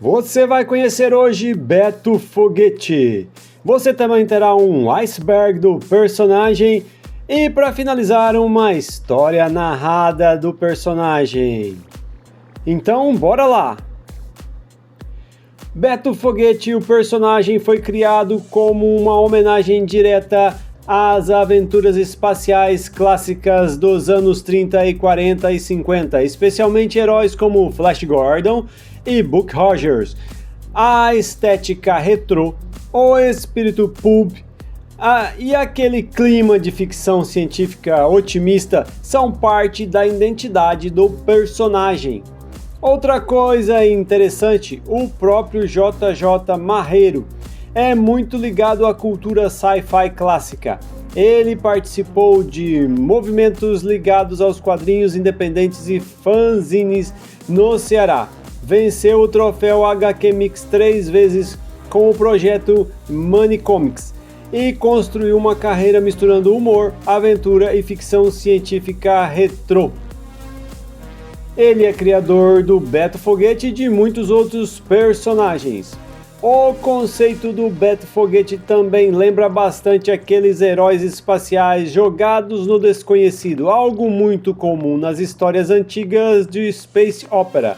Você vai conhecer hoje Beto Foguete. Você também terá um iceberg do personagem e, para finalizar, uma história narrada do personagem. Então, bora lá! Beto Foguete, o personagem, foi criado como uma homenagem direta às aventuras espaciais clássicas dos anos 30 e 40 e 50, especialmente heróis como Flash Gordon e Buck Rogers. A estética retrô, o espírito pulp e aquele clima de ficção científica otimista são parte da identidade do personagem. Outra coisa interessante, o próprio JJ Marreiro é muito ligado à cultura sci-fi clássica. Ele participou de movimentos ligados aos quadrinhos independentes e fanzines no Ceará. Venceu o troféu HQ Mix 3 vezes com o projeto Money Comics e construiu uma carreira misturando humor, aventura e ficção científica retrô. Ele é criador do Beto Foguete e de muitos outros personagens. O conceito do Beto Foguete também lembra bastante aqueles heróis espaciais jogados no desconhecido, algo muito comum nas histórias antigas de Space Opera.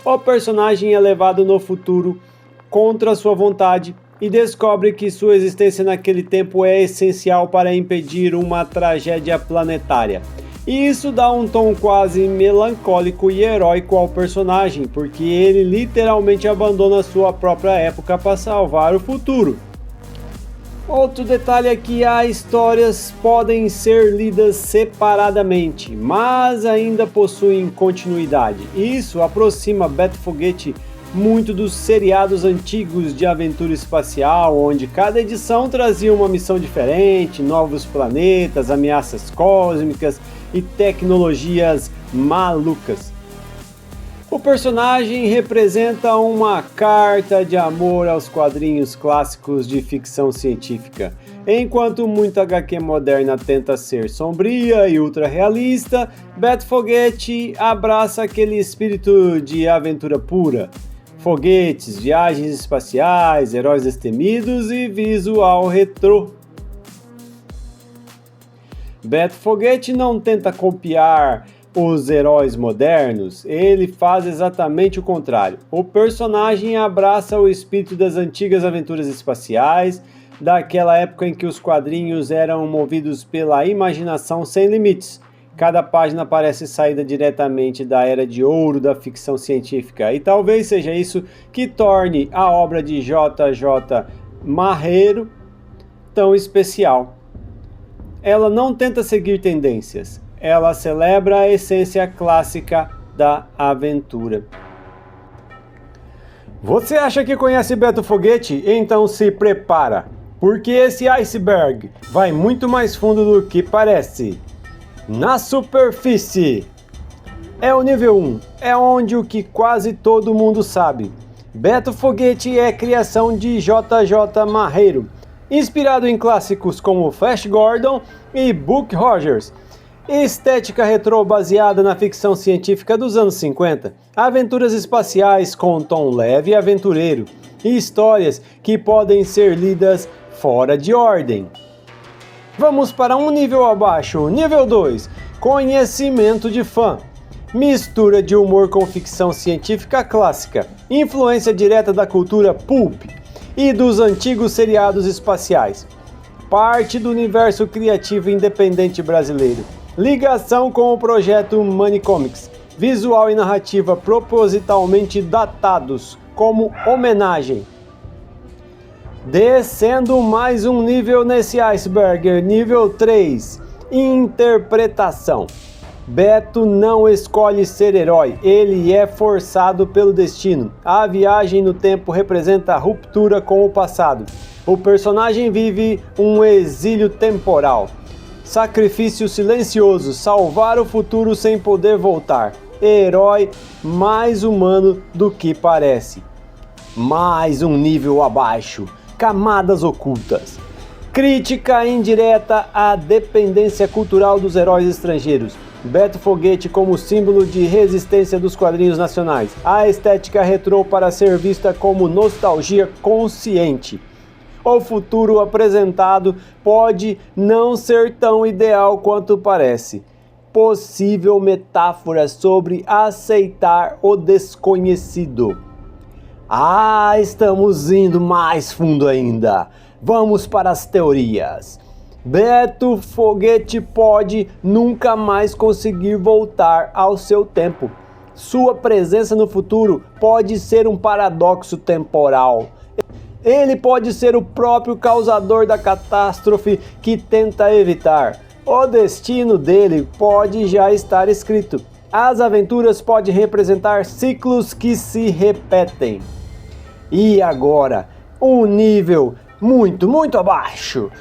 O personagem é levado no futuro contra sua vontade e descobre que sua existência naquele tempo é essencial para impedir uma tragédia planetária. E isso dá um tom quase melancólico e heróico ao personagem, porque ele literalmente abandona sua própria época para salvar o futuro. Outro detalhe é que as histórias podem ser lidas separadamente, mas ainda possuem continuidade. Isso aproxima Beto Foguete muito dos seriados antigos de aventura espacial, onde cada edição trazia uma missão diferente, novos planetas, ameaças cósmicas e tecnologias malucas. O personagem representa uma carta de amor aos quadrinhos clássicos de ficção científica. Enquanto muita HQ moderna tenta ser sombria e ultra-realista, Beto Foguete abraça aquele espírito de aventura pura. Foguetes, viagens espaciais, heróis destemidos e visual retrô. Beto Foguete não tenta copiar os heróis modernos, ele faz exatamente o contrário. O personagem abraça o espírito das antigas aventuras espaciais, daquela época em que os quadrinhos eram movidos pela imaginação sem limites. Cada página parece saída diretamente da era de ouro da ficção científica, e talvez seja isso que torne a obra de JJ Marreiro tão especial. Ela não tenta seguir tendências, ela celebra a essência clássica da aventura. Você acha que conhece Beto Foguete? Então se prepara, porque esse iceberg vai muito mais fundo do que parece. Na superfície é o nível 1, é onde o que quase todo mundo sabe. Beto Foguete é criação de JJ Marreiro, inspirado em clássicos como Flash Gordon e Buck Rogers. Estética retrô baseada na ficção científica dos anos 50, aventuras espaciais com tom leve e aventureiro, e histórias que podem ser lidas fora de ordem. Vamos para um nível abaixo, nível 2, conhecimento de fã. Mistura de humor com ficção científica clássica, influência direta da cultura pulp e dos antigos seriados espaciais. Parte do universo criativo independente brasileiro. Ligação com o projeto Money Comics. Visual e narrativa propositalmente datados como homenagem. Descendo mais um nível nesse iceberg, nível 3, interpretação. Beto não escolhe ser herói, ele é forçado pelo destino. A viagem no tempo representa a ruptura com o passado. O personagem vive um exílio temporal. Sacrifício silencioso, salvar o futuro sem poder voltar. Herói mais humano do que parece. Mais um nível abaixo. Camadas ocultas. Crítica indireta à dependência cultural dos heróis estrangeiros. Beto Foguete como símbolo de resistência dos quadrinhos nacionais. A estética retrô para ser vista como nostalgia consciente. O futuro apresentado pode não ser tão ideal quanto parece. Possível metáfora sobre aceitar o desconhecido. Estamos indo mais fundo ainda. Vamos para as teorias. Beto Foguete pode nunca mais conseguir voltar ao seu tempo. Sua presença no futuro pode ser um paradoxo temporal. Ele pode ser o próprio causador da catástrofe que tenta evitar. O destino dele pode já estar escrito. As aventuras podem representar ciclos que se repetem. E agora, um nível muito abaixo.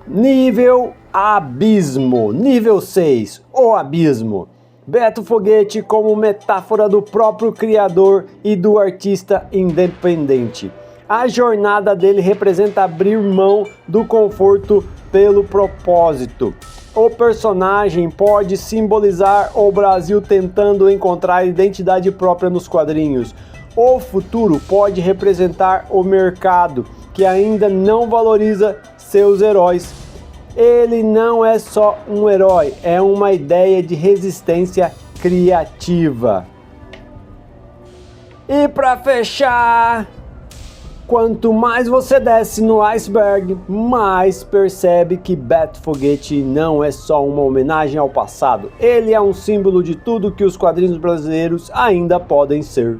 Nível Abismo, nível 6, o Abismo. Beto Foguete como metáfora do próprio criador e do artista independente. A jornada dele representa abrir mão do conforto pelo propósito. O personagem pode simbolizar o Brasil tentando encontrar identidade própria nos quadrinhos. O futuro pode representar o mercado, que ainda não valoriza seus heróis. Ele não é só um herói, é uma ideia de resistência criativa. E para fechar, quanto mais você desce no iceberg, mais percebe que Beto Foguete não é só uma homenagem ao passado. Ele é um símbolo de tudo que os quadrinhos brasileiros ainda podem ser.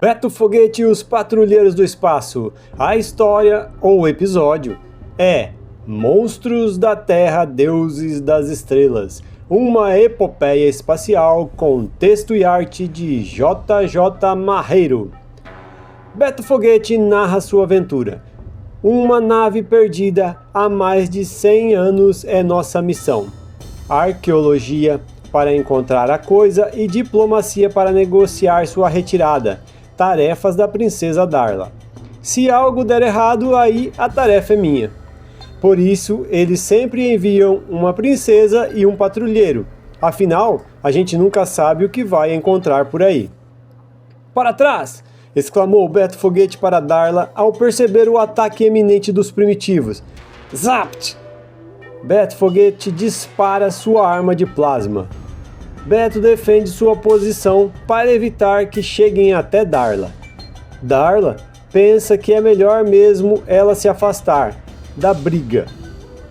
Beto Foguete e os Patrulheiros do Espaço. A história ou episódio é Monstros da Terra, Deuses das Estrelas. Uma epopeia espacial com texto e arte de J.J. Marreiro. Beto Foguete narra sua aventura. Uma nave perdida há mais de 100 anos é nossa missão. Arqueologia para encontrar a coisa e diplomacia para negociar sua retirada. Tarefas da princesa Darla. Se algo der errado, aí a tarefa é minha. Por isso, eles sempre enviam uma princesa e um patrulheiro. Afinal, a gente nunca sabe o que vai encontrar por aí. Para trás! Exclamou Beto Foguete para Darla ao perceber o ataque iminente dos primitivos. Zapt! Beto Foguete dispara sua arma de plasma. Beto defende sua posição para evitar que cheguem até Darla. Darla pensa que é melhor mesmo ela se afastar da briga.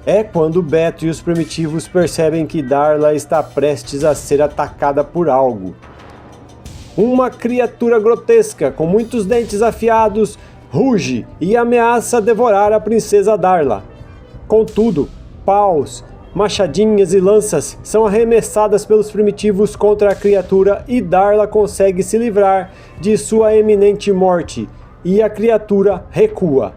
É quando Beto e os primitivos percebem que Darla está prestes a ser atacada por algo. Uma criatura grotesca com muitos dentes afiados ruge e ameaça devorar a princesa Darla. Contudo, paus, machadinhas e lanças são arremessadas pelos primitivos contra a criatura e Darla consegue se livrar de sua iminente morte e a criatura recua.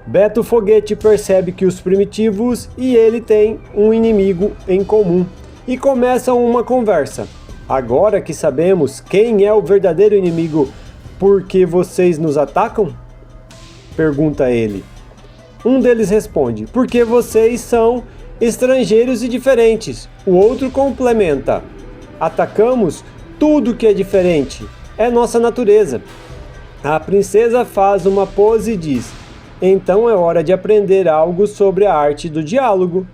Beto Foguete percebe que os primitivos e ele têm um inimigo em comum e começam uma conversa. Agora que sabemos quem é o verdadeiro inimigo, por que vocês nos atacam? Pergunta ele. Um deles responde, porque vocês são estrangeiros e diferentes. O outro complementa, atacamos tudo que é diferente, é nossa natureza. A princesa faz uma pose e diz, então é hora de aprender algo sobre a arte do diálogo.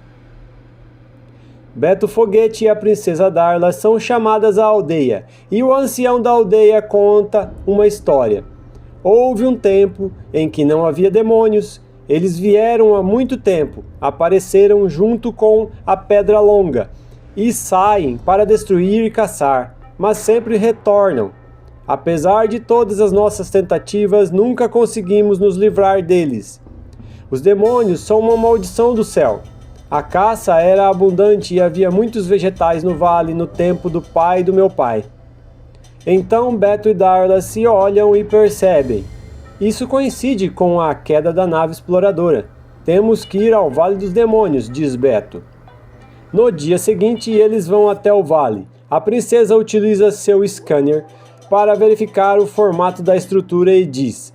Beto Foguete e a princesa Darla são chamadas à aldeia, e o ancião da aldeia conta uma história. Houve um tempo em que não havia demônios. Eles vieram há muito tempo, apareceram junto com a Pedra Longa, e saem para destruir e caçar, mas sempre retornam. Apesar de todas as nossas tentativas, nunca conseguimos nos livrar deles. Os demônios são uma maldição do céu. A caça era abundante e havia muitos vegetais no vale no tempo do pai do meu pai. Então Beto e Darla se olham e percebem. Isso coincide com a queda da nave exploradora. Temos que ir ao Vale dos Demônios, diz Beto. No dia seguinte, eles vão até o vale. A princesa utiliza seu scanner para verificar o formato da estrutura e diz: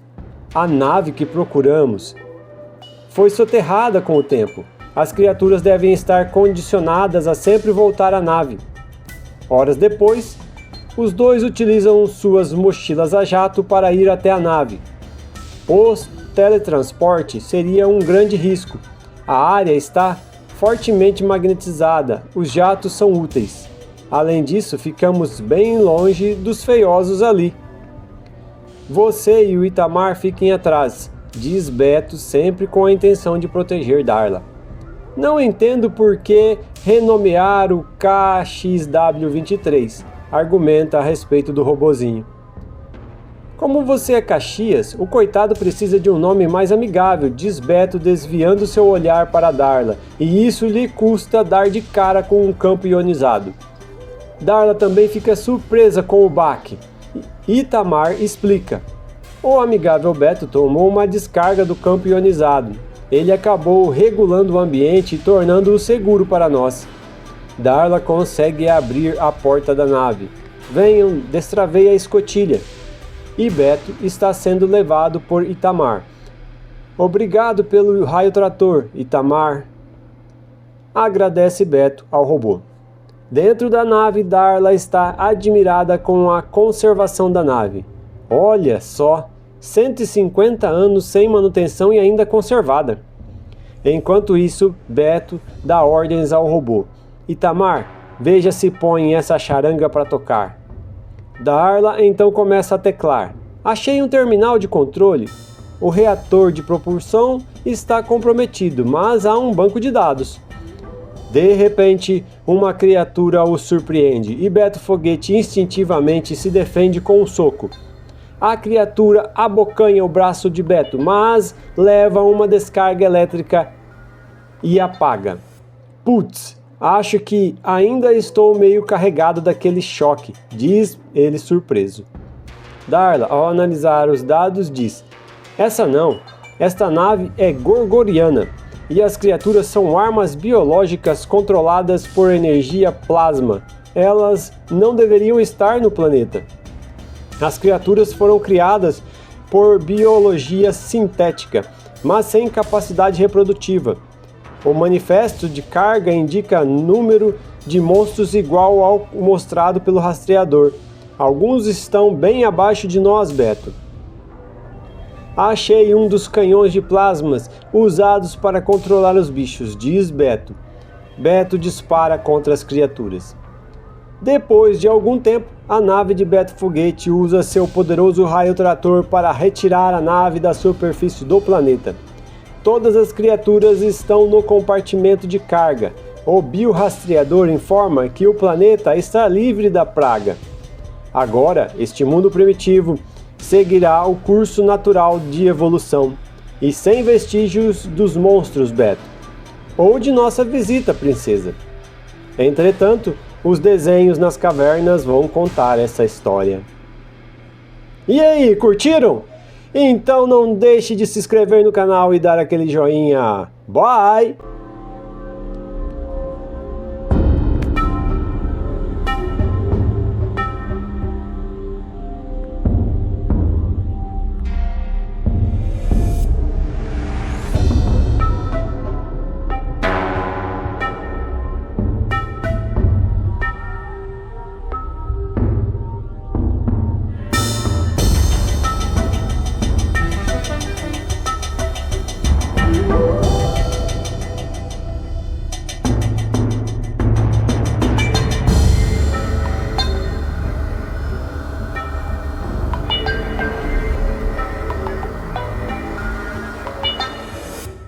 a nave que procuramos foi soterrada com o tempo. As criaturas devem estar condicionadas a sempre voltar à nave. Horas depois, os dois utilizam suas mochilas a jato para ir até a nave. O teletransporte seria um grande risco. A área está fortemente magnetizada, os jatos são úteis. Além disso, ficamos bem longe dos feiosos ali. Você e o Itamar fiquem atrás, diz Beto, sempre com a intenção de proteger Darla. Não entendo por que renomear o KXW-23, argumenta a respeito do robozinho. Como você é Caxias, o coitado precisa de um nome mais amigável, diz Beto, desviando seu olhar para Darla, e isso lhe custa dar de cara com um campo ionizado. Darla também fica surpresa com o baque. Itamar explica. O amigável Beto tomou uma descarga do campo ionizado. Ele acabou regulando o ambiente e tornando-o seguro para nós. Darla consegue abrir a porta da nave. Venham, destravei a escotilha. E Beto está sendo levado por Itamar. Obrigado pelo raio trator, Itamar. Agradece Beto ao robô. Dentro da nave, Darla está admirada com a conservação da nave. Olha só, 150 anos sem manutenção e ainda conservada. Enquanto isso, Beto dá ordens ao robô. Itamar, veja se põe essa charanga para tocar. Darla então começa a teclar. Achei um terminal de controle. O reator de propulsão está comprometido, mas há um banco de dados. De repente, uma criatura o surpreende e Beto Foguete instintivamente se defende com um soco. A criatura abocanha o braço de Beto, mas leva uma descarga elétrica e apaga. Putz, acho que ainda estou meio carregado daquele choque, diz ele surpreso. Darla, ao analisar os dados, diz: esta nave é gorgoriana e as criaturas são armas biológicas controladas por energia plasma. Elas não deveriam estar no planeta. As criaturas foram criadas por biologia sintética, mas sem capacidade reprodutiva. O manifesto de carga indica número de monstros igual ao mostrado pelo rastreador. Alguns estão bem abaixo de nós, Beto. Achei um dos canhões de plasmas usados para controlar os bichos, diz Beto. Beto dispara contra as criaturas. Depois de algum tempo, a nave de Beto Foguete usa seu poderoso raio trator para retirar a nave da superfície do planeta. Todas as criaturas estão no compartimento de carga. O biorastreador informa que o planeta está livre da praga. Agora, este mundo primitivo seguirá o curso natural de evolução e sem vestígios dos monstros, Beto. Ou de nossa visita, princesa. Entretanto, os desenhos nas cavernas vão contar essa história. E aí, curtiram? Então não deixe de se inscrever no canal e dar aquele joinha. Bye!